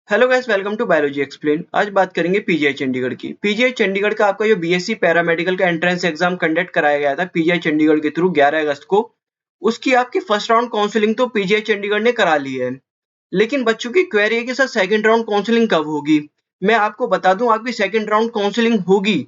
Hello guys, welcome to biology explain. आज बात करेंगे पीजीआई चंडीगढ़ की। पीजीआई चंडीगढ़ का आपका जो बीएससी पैरामेडिकल का एंट्रेंस एग्जाम कंडक्ट कराया गया था पीजीआई चंडीगढ़ के थ्रू 11 अगस्त को, उसकी आपकी फर्स्ट राउंड काउंसलिंग तो पीजीआई चंडीगढ़ ने करा ली है। लेकिन बच्चों की क्वेरी है कि सर सेकंड राउंड काउंसलिंग कब होगी। मैं आपको बता दूं, आपकी सेकंड राउंड काउंसलिंग होगी,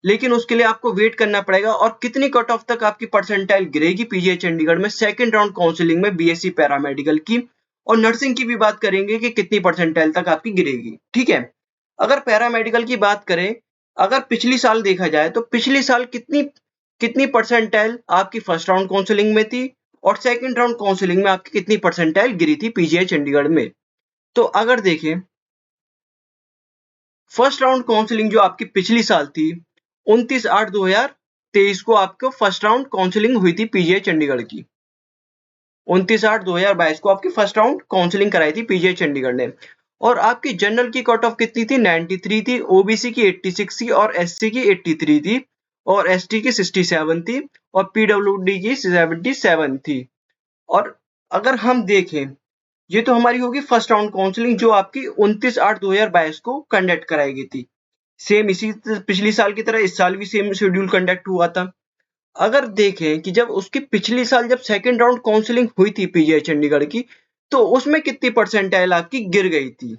लेकिन उसके लिए आपको वेट करना पड़ेगा। और कितनी कट ऑफ तक आपकी परसेंटाइल गिरेगी पीजीआई चंडीगढ़ में सेकंड राउंड काउंसलिंग में बीएससी पैरामेडिकल की, और नर्सिंग की भी बात करेंगे कि कितनी परसेंटाइल तक आपकी गिरेगी। ठीक है, अगर पैरामेडिकल की बात करें, अगर पिछली साल देखा जाए तो पिछली साल कितनी कितनी परसेंटाइल आपकी फर्स्ट राउंड काउंसलिंग में थी और सेकंड राउंड काउंसलिंग में आपकी कितनी परसेंटाइल गिरी थी पीजीआई चंडीगढ़ में। तो अगर देखें, फर्स्ट राउंड काउंसलिंग जो आपकी पिछली साल थी 29/8/2023 को आपको फर्स्ट राउंड काउंसलिंग हुई थी पीजीआई चंडीगढ़ की। 29/8/2022 को आपकी फर्स्ट राउंड काउंसलिंग कराई थी पीजीआई चंडीगढ़ ने। और आपकी जनरल की कट ऑफ कितनी थी? 93 थी, ओबीसी की 86 थी और एससी की 83 थी और एसटी की 67 थी और पीडब्ल्यूडी की 77 थी। और अगर हम देखें, ये तो हमारी होगी फर्स्ट राउंड काउंसलिंग जो आपकी 29/8/2022 को कंडक्ट कराई गई थी। सेम इसी पिछली साल की तरह इस साल भी सेम शेड्यूल कंडक्ट हुआ था। अगर देखें कि जब उसकी पिछली साल जब सेकंड राउंड काउंसलिंग हुई थी पीजीआई चंडीगढ़ की, तो उसमें कितनी परसेंटाइल आपकी गिर गई थी।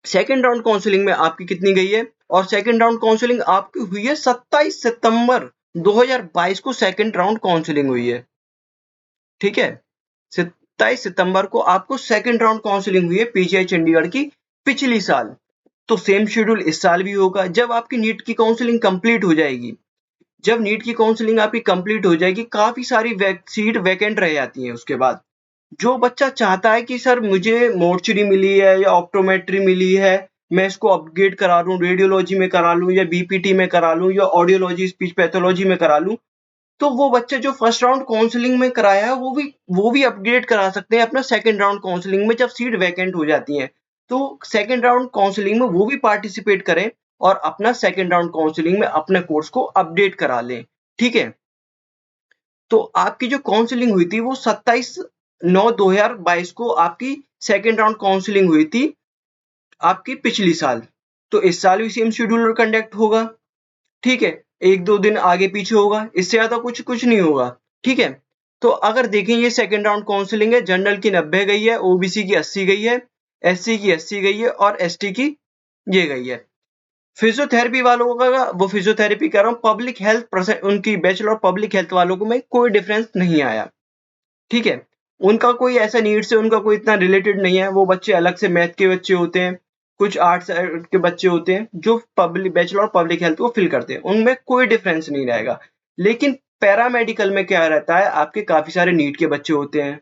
सेकंड राउंड काउंसलिंग में आपकी कितनी गई है? और सेकंड राउंड काउंसलिंग आपकी हुई है 27 सितंबर 2022 को सेकंड राउंड काउंसलिंग हुई है। ठीक है, 27 सितंबर को आपको सेकंड राउंड काउंसलिंग हुई है पीजीआई चंडीगढ़ की पिछली साल। तो सेम शेड्यूल इस साल भी होगा। जब आपकी नीट की काउंसलिंग कंप्लीट हो जाएगी, जब नीट की काउंसलिंग आपकी कंप्लीट हो जाएगी, काफी सारी सीट वैकेंट रह जाती हैं। उसके बाद जो बच्चा चाहता है कि सर मुझे मोर्चरी मिली है या ऑप्टोमेट्री मिली है, मैं इसको अपग्रेड करा लूं, रेडियोलॉजी में करा लूं या बीपीटी में करा लूं या ऑडियोलॉजी स्पीच पैथोलॉजी में करा लूं, तो वो बच्चे जो फर्स्ट राउंड काउंसलिंग में कराया है वो भी अपग्रेड करा सकते हैं अपना सेकंड राउंड काउंसलिंग में जब सीट वैकेंट हो जाती है। तो सेकंड राउंड काउंसलिंग में वो भी पार्टिसिपेट करें और अपना सेकंड राउंड काउंसलिंग में अपने कोर्स को अपडेट करा लें। ठीक है, तो आपकी जो काउंसलिंग हुई थी वो 27/9/2022 को आपकी सेकंड राउंड काउंसलिंग हुई थी आपकी पिछली साल। तो इस साल भी सेम शेड्यूल कंडक्ट होगा। ठीक है, 1-2 दिन आगे पीछे होगा, इससे ज्यादा कुछ कुछ नहीं होगा। ठीक है, तो अगर देखें ये सेकंड राउंड काउंसलिंग है, जनरल की 90 गई है, ओबीसी की 80 गई है, एससी की 80 गई है और एसटी की ये गई है। फिजियोथेरेपी वालों का वो फिजियोथेरेपी कर रहा हूँ, पब्लिक हेल्थ उनकी बैचलर पब्लिक हेल्थ वालों को में कोई डिफरेंस नहीं आया। ठीक है, उनका कोई ऐसा नीड से उनका कोई इतना रिलेटेड नहीं है। वो बच्चे अलग से मैथ के बच्चे होते हैं, कुछ आर्ट्स के बच्चे होते हैं जो पब्लिक बैचलर पब्लिक हेल्थ को फिल करते हैं, उनमें कोई डिफरेंस नहीं रहेगा। लेकिन पैरामेडिकल में क्या रहता है, आपके काफी सारे नीट के बच्चे होते हैं।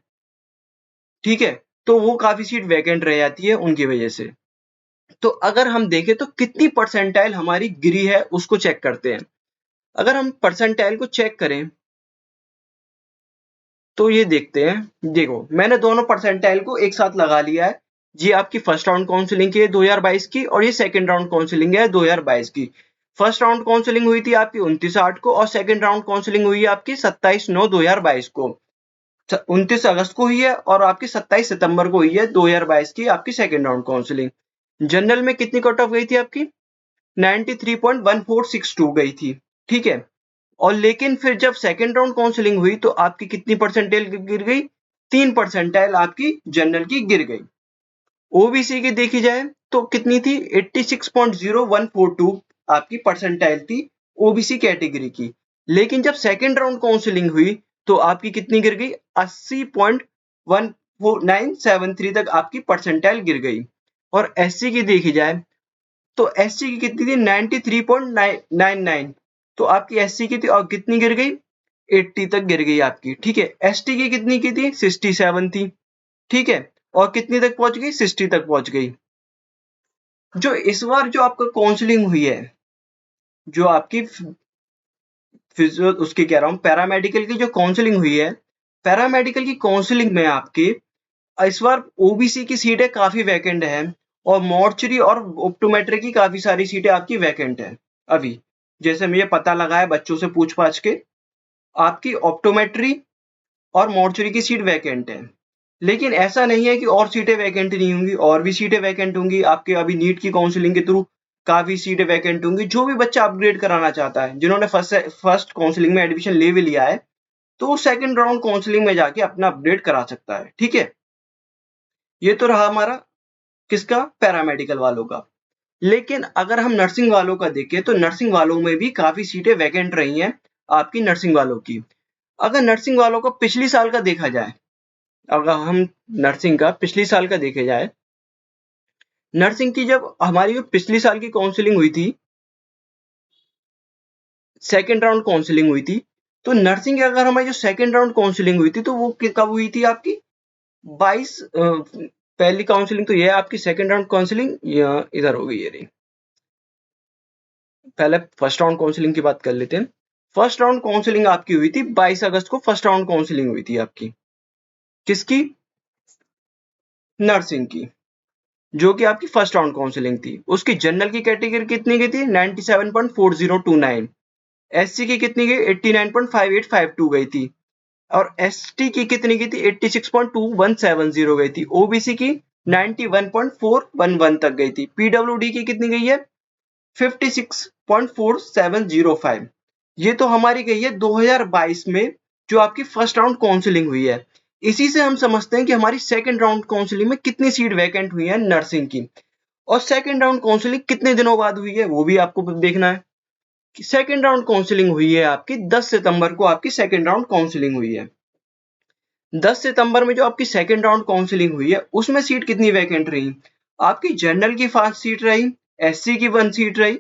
ठीक है, तो वो काफी सीट वैकेंट रह जाती है उनकी वजह से। तो अगर हम देखें तो कितनी परसेंटाइल हमारी गिरी है उसको चेक करते हैं। अगर हम परसेंटाइल को चेक करें तो ये देखते हैं, देखो मैंने दोनों परसेंटाइल को एक साथ लगा लिया है। ये आपकी फर्स्ट राउंड काउंसलिंग की है 2022 की और ये सेकंड राउंड काउंसलिंग है 2022 की। फर्स्ट राउंड काउंसलिंग हुई थी आपकी 29/8 को और सेकंड राउंड काउंसलिंग हुई है आपकी 27/9/2022 को। 29 अगस्त को हुई है और आपकी 27 सितंबर को हुई है 2022 की आपकी सेकंड राउंड काउंसलिंग। जनरल में कितनी कट ऑफ गई थी आपकी? 93.1462 गई थी। ठीक है, और लेकिन फिर जब सेकंड राउंड काउंसलिंग हुई तो आपकी कितनी परसेंटाइल गिर गई? 3 परसेंटाइल आपकी जनरल की गिर गई। ओबीसी की देखी जाए तो कितनी थी? 86.0142 आपकी परसेंटाइल थी ओबीसी कैटेगरी की। लेकिन जब सेकंड राउंड काउंसलिंग हुई तो आपकी कितनी गिर गई? 80.1973 तक आपकी परसेंटाइल गिर गई। और एससी की देखी जाए तो एससी की कितनी थी? 93.99। तो आपकी एससी की थी और कितनी गिर गई? 80 तक गिर गई आपकी। ठीक है, एसटी की कितनी की थी? 67 थी। ठीक है, और कितनी तक पहुंच गई? 60 तक पहुंच गई। जो इस बार जो आपका काउंसलिंग हुई है, जो आपकी फिजियो उसकी कह रहा हूँ पैरामेडिकल की जो काउंसलिंग हुई है, पैरामेडिकल की काउंसलिंग में आपकी इस बार ओबीसी की सीटें काफी वैकेंट है और मॉर्चरी और ऑप्टोमेट्री की काफी सारी सीटें आपकी वैकेंट है अभी। जैसे मुझे पता लगा है बच्चों से पूछ पाछ के, आपकी ऑप्टोमेट्री और मॉर्चरी की सीट वैकेंट है। लेकिन ऐसा नहीं है कि और सीटें वैकेंट नहीं होंगी, और भी सीटें वैकेंट होंगी आपके अभी नीट की काउंसलिंग के थ्रू काफी सीटें वैकेंट होंगी। जो भी बच्चा अपग्रेड कराना चाहता है, जिन्होंने फर्स्ट काउंसलिंग में एडमिशन ले भी लिया है, तो वो सेकंड राउंड काउंसलिंग में जाके अपना अपग्रेड करा सकता है। ठीक है, ये तो रहा हमारा किसका, पैरामेडिकल वालों का। लेकिन अगर हम नर्सिंग वालों का देखें तो नर्सिंग वालों में भी काफी सीटें वैकेंट रही हैं आपकी नर्सिंग वालों की। अगर नर्सिंग वालों को पिछली साल का देखा जाए, अगर हम नर्सिंग का पिछली साल का देखे जाए, नर्सिंग की जब हमारी पिछली साल की काउंसलिंग हुई थी, सेकेंड राउंड काउंसलिंग हुई थी, तो नर्सिंग की अगर हमारी जो सेकेंड राउंड काउंसलिंग हुई थी तो वो कब हुई थी आपकी 22 पहली काउंसलिंग तो ये है आपकी, सेकेंड राउंड काउंसलिंग इधर हो गई ये रही। पहले फर्स्ट राउंड काउंसलिंग की बात कर लेते हैं। फर्स्ट राउंड काउंसलिंग आपकी हुई थी 22 अगस्त को, फर्स्ट राउंड काउंसलिंग हुई थी आपकी किसकी, नर्सिंग की, जो कि आपकी फर्स्ट राउंड काउंसलिंग थी। उसकी जनरल की कैटेगरी कितनी गई थी, 97.4029। एससी की कितनी गई, 89.5852 गई थी। और एसटी की कितनी गई थी, 86.2170 गई थी। ओबीसी की 91.411 तक गई थी। पीडब्ल्यूडी की कितनी गई है, 56.4705। ये तो हमारी गई है 2022 में, जो आपकी फर्स्ट राउंड काउंसलिंग हुई है। इसी से हम समझते हैं कि हमारी सेकंड राउंड काउंसलिंग में कितनी सीट वैकेंट हुई है नर्सिंग की, और सेकंड राउंड काउंसलिंग कितने दिनों बाद हुई है वो भी आपको देखना है। सेकंड राउंड काउंसलिंग हुई है आपकी 10 सितंबर को, आपकी सेकंड राउंड काउंसलिंग हुई है। 10 सितंबर में जो आपकी सेकंड राउंड काउंसलिंग हुई है, उसमें सीट कितनी वैकेंट रही, आपकी जनरल की 5 सीट रही, एससी की 1 सीट रही।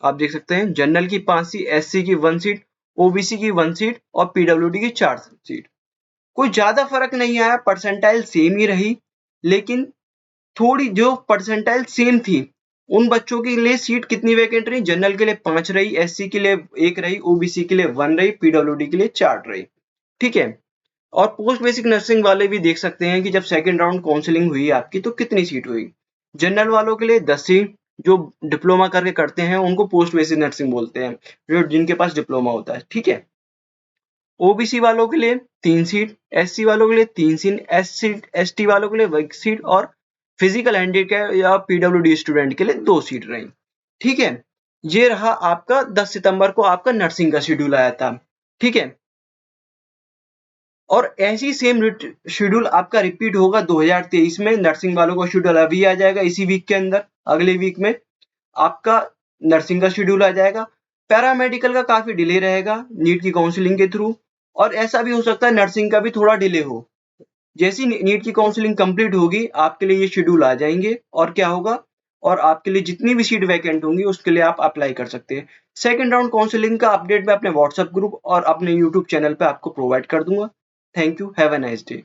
आप देख सकते हैं जनरल की 5 सीट, एससी की 1 सीट, ओबीसी की 1 सीट और पीडब्ल्यूडी की 4 सीट। कोई ज्यादा फर्क नहीं आया, परसेंटाइल सेम ही रही। लेकिन थोड़ी जो परसेंटाइल सेम थी, उन बच्चों के लिए सीट कितनी वैकेंट रही, जनरल के लिए 5 रही, एससी के लिए 1 रही, ओबीसी के लिए 1 रही, पीडब्ल्यूडी के लिए 4 रही। ठीक है, और पोस्ट बेसिक नर्सिंग वाले भी देख सकते हैं कि जब सेकंड राउंड काउंसलिंग हुई आपकी तो कितनी सीट हुई। जनरल वालों के लिए 10 सीट, जो डिप्लोमा करके करते हैं उनको पोस्ट बेसिक नर्सिंग बोलते हैं, जो जिनके पास डिप्लोमा होता है। ठीक है, ओबीसी वालों के लिए 3 सीट, एससी वालों के लिए 3 सीट, एसटी वालों के लिए 1 सीट, और फिजिकल हैंडीकैप या पीडब्ल्यूडी स्टूडेंट के लिए 2 सीट रही। ठीक है, ये रहा आपका 10 सितंबर को आपका नर्सिंग का शेड्यूल आया था। ठीक है, और ऐसी सेम शेड्यूल आपका रिपीट होगा 2023 में। नर्सिंग वालों का शेड्यूल अभी आ जाएगा इसी वीक के अंदर, अगले वीक में आपका नर्सिंग का शेड्यूल आ जाएगा। पैरामेडिकल का काफी डिले रहेगा नीट की काउंसलिंग के थ्रू, और ऐसा भी हो सकता है नर्सिंग का भी थोड़ा डिले हो। जैसी नीट की काउंसलिंग कंप्लीट होगी आपके लिए ये शेड्यूल आ जाएंगे, और क्या होगा, और आपके लिए जितनी भी सीट वैकेंट होंगी उसके लिए आप अप्लाई कर सकते हैं। सेकंड राउंड काउंसलिंग का अपडेट मैं अपने व्हाट्सएप ग्रुप और अपने यूट्यूब चैनल पे आपको प्रोवाइड कर दूंगा। Thank you, have a nice day.